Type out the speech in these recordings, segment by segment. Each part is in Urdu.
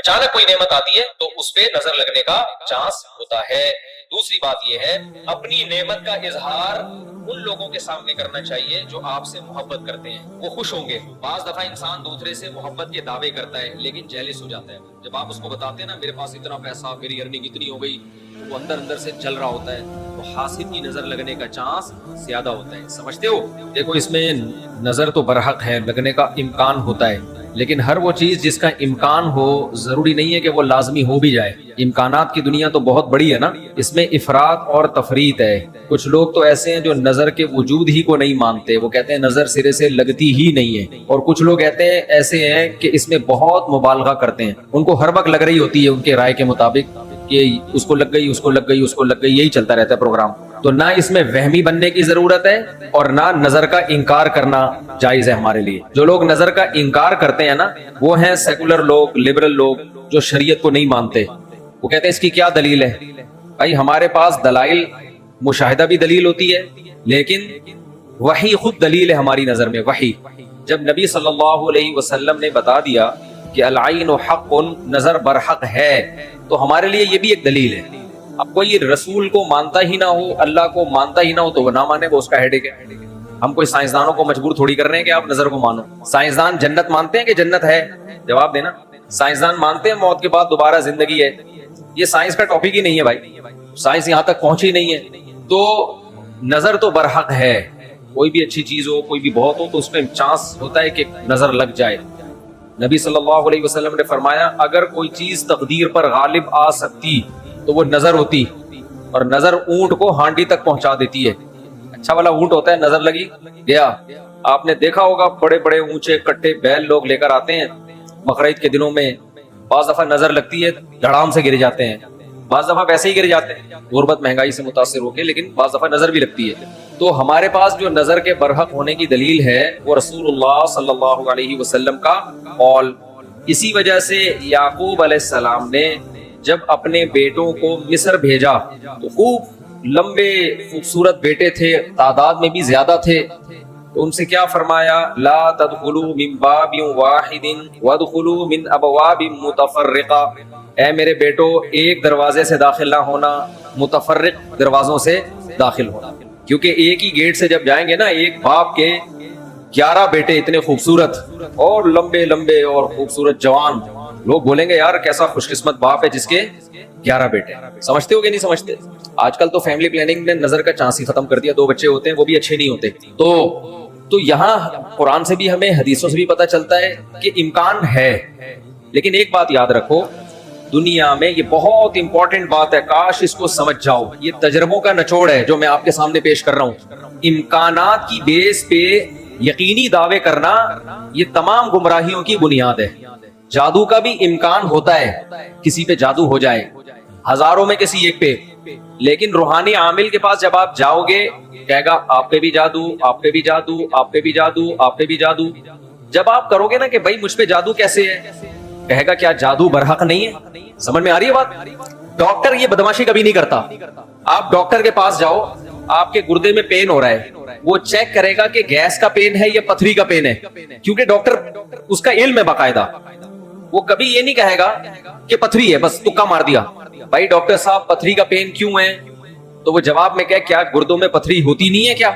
اچانک کوئی نعمت آتی ہے تو اس پہ نظر لگنے کا چانس ہوتا ہے۔ دوسری بات یہ ہے اپنی نعمت کا اظہار ان لوگوں کے سامنے کرنا چاہیے جو آپ سے محبت کرتے ہیں، وہ خوش ہوں گے۔ بعض دفعہ انسان دوسرے سے محبت کے دعوے کرتا ہے لیکن جیلس ہو جاتا ہے، جب آپ اس کو بتاتے ہیں نا میرے پاس اتنا پیسہ، میری ارننگ اتنی ہو گئی، وہ اندر اندر سے جل رہا ہوتا ہے، تو حاسد کی نظر لگنے کا چانس زیادہ ہوتا ہے۔ سمجھتے ہو؟ دیکھو اس میں نظر تو برحق ہے، لگنے کا امکان ہوتا ہے، لیکن ہر وہ چیز جس کا امکان ہو ضروری نہیں ہے کہ وہ لازمی ہو بھی جائے۔ امکانات کی دنیا تو بہت بڑی ہے نا، اس میں افراط اور تفریط ہے۔ کچھ لوگ تو ایسے ہیں جو نظر کے وجود ہی کو نہیں مانتے، وہ کہتے ہیں نظر سرے سے لگتی ہی نہیں ہے، اور کچھ لوگ کہتے ہیں ایسے ہیں کہ اس میں بہت مبالغہ کرتے ہیں، ان کو ہر وقت لگ رہی ہوتی ہے ان کے رائے کے مطابق کہ اس کو لگ گئی، اس کو لگ گئی، اس کو لگ گئی، یہی چلتا رہتا ہے پروگرام۔ تو نہ اس میں وہمی بننے کی ضرورت ہے اور نہ نظر کا انکار کرنا جائز ہے ہمارے لیے۔ جو لوگ نظر کا انکار کرتے ہیں نا وہ ہیں سیکولر لوگ، لبرل لوگ جو شریعت کو نہیں مانتے۔ وہ کہتے ہیں اس کی کیا دلیل ہے؟ بھائی ہمارے پاس دلائل، مشاہدہ بھی دلیل ہوتی ہے لیکن وحی خود دلیل ہے ہماری نظر میں۔ وحی جب نبی صلی اللہ علیہ وسلم نے بتا دیا کہ العین حق، نظر برحق ہے، تو ہمارے لیے یہ بھی ایک دلیل ہے۔ اب کوئی رسول کو مانتا ہی نہ ہو، اللہ کو مانتا ہی نہ ہو تو وہ نہ مانے، وہ اس کا ہیڈیک ہے۔ ہم کوئی سائنسدانوں کو مجبور تھوڑی کر رہے ہیں کہ آپ نظر کو مانو۔ سائنسدان جنت مانتے ہیں کہ جنت ہے؟ جواب دینا۔ سائنسدان مانتے ہیں موت کے بعد دوبارہ زندگی ہے؟ یہ سائنس کا ٹاپک ہی نہیں ہے بھائی، سائنس یہاں تک پہنچی نہیں ہے۔ تو نظر تو برحق ہے، کوئی بھی اچھی چیز ہو، کوئی بھی بہت ہو، تو اس میں چانس ہوتا ہے کہ نظر لگ جائے۔ نبی صلی اللہ علیہ وسلم نے فرمایا اگر کوئی چیز تقدیر پر غالب آ سکتی تو وہ نظر ہوتی، اور نظر اونٹ کو ہانڈی تک پہنچا دیتی ہے۔ اچھا والا اونٹ ہوتا ہے، نظر لگی گیا۔ آپ نے دیکھا ہوگا بڑے بڑے اونچے کٹے بیل لوگ لے کر آتے ہیں بقرعید کے دنوں میں، بعض دفعہ نظر لگتی ہے دھڑام سے گر جاتے ہیں، بعض دفعہ ویسے ہی گر جاتے ہیں غربت مہنگائی سے متاثر ہو کے، لیکن بعض دفعہ نظر بھی لگتی ہے۔ تو ہمارے پاس جو نظر کے برحق ہونے کی دلیل ہے وہ رسول اللہ صلی اللہ علیہ وسلم کا قول۔ اسی وجہ سے یعقوب علیہ السلام نے جب اپنے بیٹوں کو مصر بھیجا تو خوب لمبے خوبصورت بیٹے تھے، تعداد میں بھی زیادہ تھے، تو ان سے کیا فرمایا؟ لا تدخلوا من باب واحد وادخلوا من ابواب متفرقہ، اے میرے بیٹو ایک دروازے سے داخل نہ ہونا، متفرق دروازوں سے داخل ہونا، کیونکہ ایک ہی گیٹ سے جب جائیں گے نا، ایک باپ کے 11 بیٹے اتنے خوبصورت اور لمبے لمبے اور خوبصورت جوان، لوگ بولیں گے یار کیسا خوش قسمت باپ ہے جس کے 11 بیٹے۔ سمجھتے ہو کہ نہیں سمجھتے؟ آج کل تو فیملی پلاننگ نے نظر کا چانس ہی ختم کر دیا، 2 بچے ہوتے ہیں وہ بھی اچھے نہیں ہوتے۔ تو یہاں قرآن سے بھی ہمیں، حدیثوں سے بھی پتہ چلتا ہے کہ امکان ہے، لیکن ایک بات یاد رکھو دنیا میں، یہ بہت امپورٹنٹ بات ہے، کاش اس کو سمجھ جاؤ، یہ تجربوں کا نچوڑ ہے جو میں آپ کے سامنے پیش کر رہا ہوں۔ امکانات کی بیس پہ یقینی دعوے کرنا یہ تمام گمراہیوں کی بنیاد ہے۔ جادو کا بھی امکان ہوتا ہے، کسی پہ جادو ہو جائے، ہزاروں میں کسی ایک پہ، لیکن روحانی عامل کے پاس جب آپ جاؤ گے کہے گا آپ پہ بھی جادو، آپ پہ بھی جادو، آپ پہ بھی جادو، آپ پہ بھی جادو۔ جب آپ کرو گے نا کہ بھائی مجھ پہ جادو کیسے ہے، کہے گا کیا جادو برحق نہیں ہے؟ سمجھ میں آ رہی ہے بات؟ ڈاکٹر یہ بدماشی کبھی نہیں کرتا۔ آپ ڈاکٹر کے پاس جاؤ، آپ کے گردے میں پین ہو رہا ہے، وہ چیک کرے گا کہ گیس کا پین ہے یا پتھری کا پین ہے، کیونکہ ڈاکٹر اس کا علم ہے باقاعدہ، وہ کبھی یہ نہیں کہے گا کہ پتھری ہے بس تکا مار دیا۔ بھائی ڈاکٹر صاحب پتھری کا پین کیوں ہے؟ تو وہ جواب میں کہے کیا گردوں میں پتھری ہوتی نہیں ہے کیا؟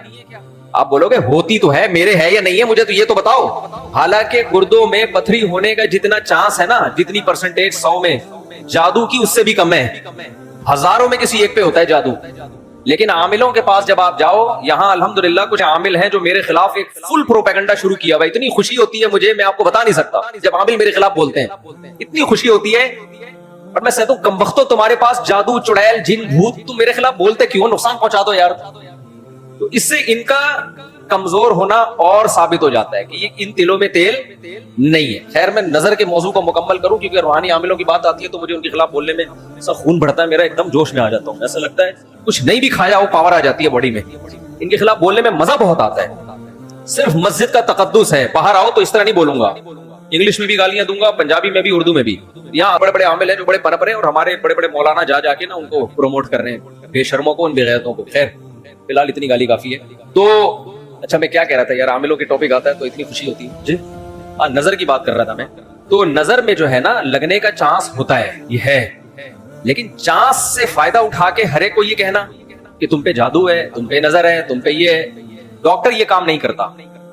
آپ بولو گے ہوتی تو ہے، میرے ہے یا نہیں ہے مجھے تو یہ تو بتاؤ۔ حالانکہ گردوں میں پتھری ہونے کا جتنا چانس ہے نا، جتنی پرسنٹیج 100 میں، جادو کی اس سے بھی کم ہے، ہزاروں میں کسی ایک پہ ہوتا ہے جادو۔ لیکن عاملوں کے پاس جب آپ جاؤ، یہاں الحمدللہ کچھ عامل ہیں جو میرے خلاف ایک فل پروپیگنڈا شروع کیا ہوا، اتنی خوشی ہوتی ہے مجھے، میں آپ کو بتا نہیں سکتا جب عامل میرے خلاف بولتے ہیں، اتنی خوشی ہوتی ہے۔ اور میں کہتا ہوں کمبختو تمہارے پاس جادو، چڑیل، جن، بھوت، تم میرے خلاف بولتے کیوں؟ نقصان پہنچا دو یار۔ تو اس سے ان کا کمزور ہونا اور ثابت ہو جاتا ہے کہ یہ ان تلوں میں تیل نہیں ہے۔ خیر میں نظر کے موضوع کو مکمل کروں، کیونکہ روحانی عاملوں کی بات آتی ہے تو مجھے ان کے خلاف بولنے میں ایسا خون بڑھتا ہے، میرا ایک دم جوش میں آ جاتا ہوں، ایسا لگتا ہے کچھ نہیں بھی کھایا ہو پاور آ جاتی ہے باڈی میں۔ ان کے خلاف بولنے میں مزہ بہت آتا ہے، صرف مسجد کا تقدس ہے، باہر آؤ تو اس طرح نہیں بولوں گا، انگلش میں بھی گالیاں دوں گا، پنجابی میں بھی، اردو میں بھی۔ یہاں بڑے بڑے عامل ہیں جو بڑے پنپ رہے ہیں، اور ہمارے بڑے بڑے مولانا جا کے نا ان کو پروموٹ کر رہے ہیں، بے شرموں کو، ان بے غیرتوں کو۔ خیر فی الحال اتنی گالی کافی ہے۔ تو اچھا میں کیا کہہ رہا تھا یار، عاملوں کے ٹاپک آتا ہے تو اتنی خوشی ہوتی ہے جی۔ نظر کی بات کر رہا تھا میں۔ تو نظر میں جو ہے نا لگنے کا چانس ہوتا ہے، یہ ہے، لیکن چانس سے فائدہ اٹھا کے ہر ایک کو یہ کہنا کہ تم پہ جادو ہے، تم پہ نظر ہے، تم پہ یہ ہے، ڈاکٹر یہ کام نہیں کرتا۔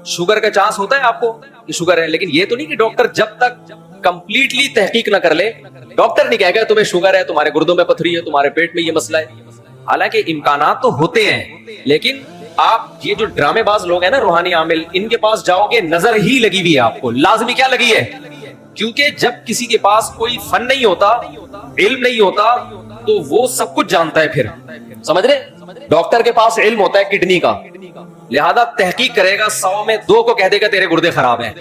شوگر کا چانس ہوتا ہے آپ کو کہ شوگر ہے، لیکن یہ تو نہیں کہ ڈاکٹر جب تک کمپلیٹلی تحقیق نہ کر لے، ڈاکٹر نہیں کہے گا تمہیں شوگر ہے، تمہارے گردوں میں پتھری ہے، تمہارے پیٹ میں یہ مسئلہ ہے۔ حالانکہ امکانات تو ہوتے ہیں، لیکن آپ یہ جو ڈرامے باز لوگ ہیں نا، روحانی عامل، ان کے پاس جاؤ گے نظر ہی لگی ہوئی ہے آپ کو، لازمی کیا لگی ہے؟ کیونکہ جب کسی کے پاس کوئی فن نہیں ہوتا، علم نہیں ہوتا، تو وہ سب کچھ جانتا ہے۔ پھر سمجھ رہے؟ ڈاکٹر کے پاس علم ہوتا ہے کڈنی کا، لہذا تحقیق کرے گا، 100 میں 2 کو کہہ دے گا تیرے گردے خراب ہیں۔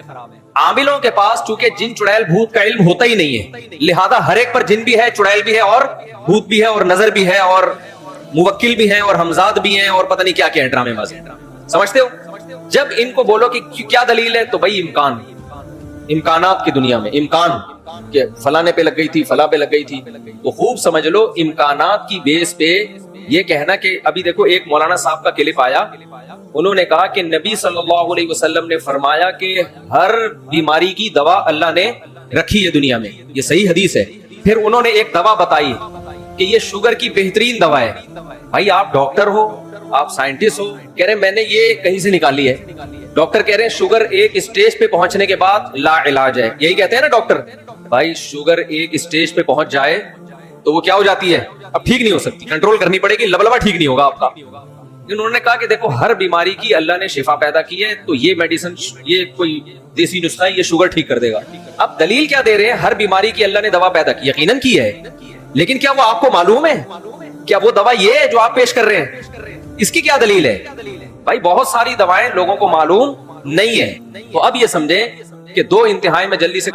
عاملوں کے پاس چونکہ جن چڑیل بھوت کا علم ہوتا ہی نہیں ہے، لہذا ہر ایک پر جن بھی ہے، چڑیل بھی ہے، اور بھوت بھی ہے، اور نظر بھی ہے، اور موکل بھی ہیں، اور ہمزاد بھی ہیں، اور پتہ نہیں کیا کیا ہے، ڈرامے باز۔ سمجھتے ہو؟ جب ان کو بولو کہ کیا دلیل ہے، تو بھائی امکانات کی دنیا میں امکان کہ فلانے پہ لگ گئی تھی، فلاں پہ لگ گئی تھی، تو خوب سمجھ لو امکانات کی بیس پہ یہ کہنا کہ ابھی دیکھو ایک مولانا صاحب کا کلپ آیا، انہوں نے کہا کہ نبی صلی اللہ علیہ وسلم نے فرمایا کہ ہر بیماری کی دوا اللہ نے رکھی ہے دنیا میں، یہ صحیح حدیث ہے۔ پھر انہوں نے ایک دوا بتائی کہ یہ شوگر کی بہترین دوا ہے۔ بھائی آپ ڈاکٹر ہو، آپ سائنٹسٹ ہو، کہہ رہے ہیں میں نے یہ کہیں سے نکالی ہے۔ ڈاکٹر کہہ رہے ہیں شوگر ایک اسٹیج پہ پہنچنے کے بعد لا علاج ہے، یہی کہتے ہیں نا ڈاکٹر۔ بھائی شوگر ایک اسٹیج پہ پہنچ جائے تو وہ کیا ہو جاتی ہے؟ اب ٹھیک نہیں ہو سکتی، کنٹرول کرنی پڑے گی، لبلبا ٹھیک نہیں ہوگا آپ کا۔ انہوں نے کہا کہ دیکھو ہر بیماری کی اللہ نے شفا پیدا کی ہے، تو یہ میڈیسن، یہ کوئی دیسی نسخہ ہے، یہ شوگر ٹھیک کر دے گا۔ اب دلیل کیا دے رہے ہیں؟ ہر بیماری کی اللہ نے دوا پیدا کی، یقیناً کی ہے، لیکن کیا وہ آپ کو معلوم ہے؟ کیا وہ دوا یہ ہے جو آپ پیش کر رہے ہیں؟ اس کی کیا دلیل ہے؟ بھائی بہت ساری دوائیں لوگوں کو معلوم نہیں ہے۔ تو اب یہ سمجھیں کہ 2 انتہائی میں جلدی سے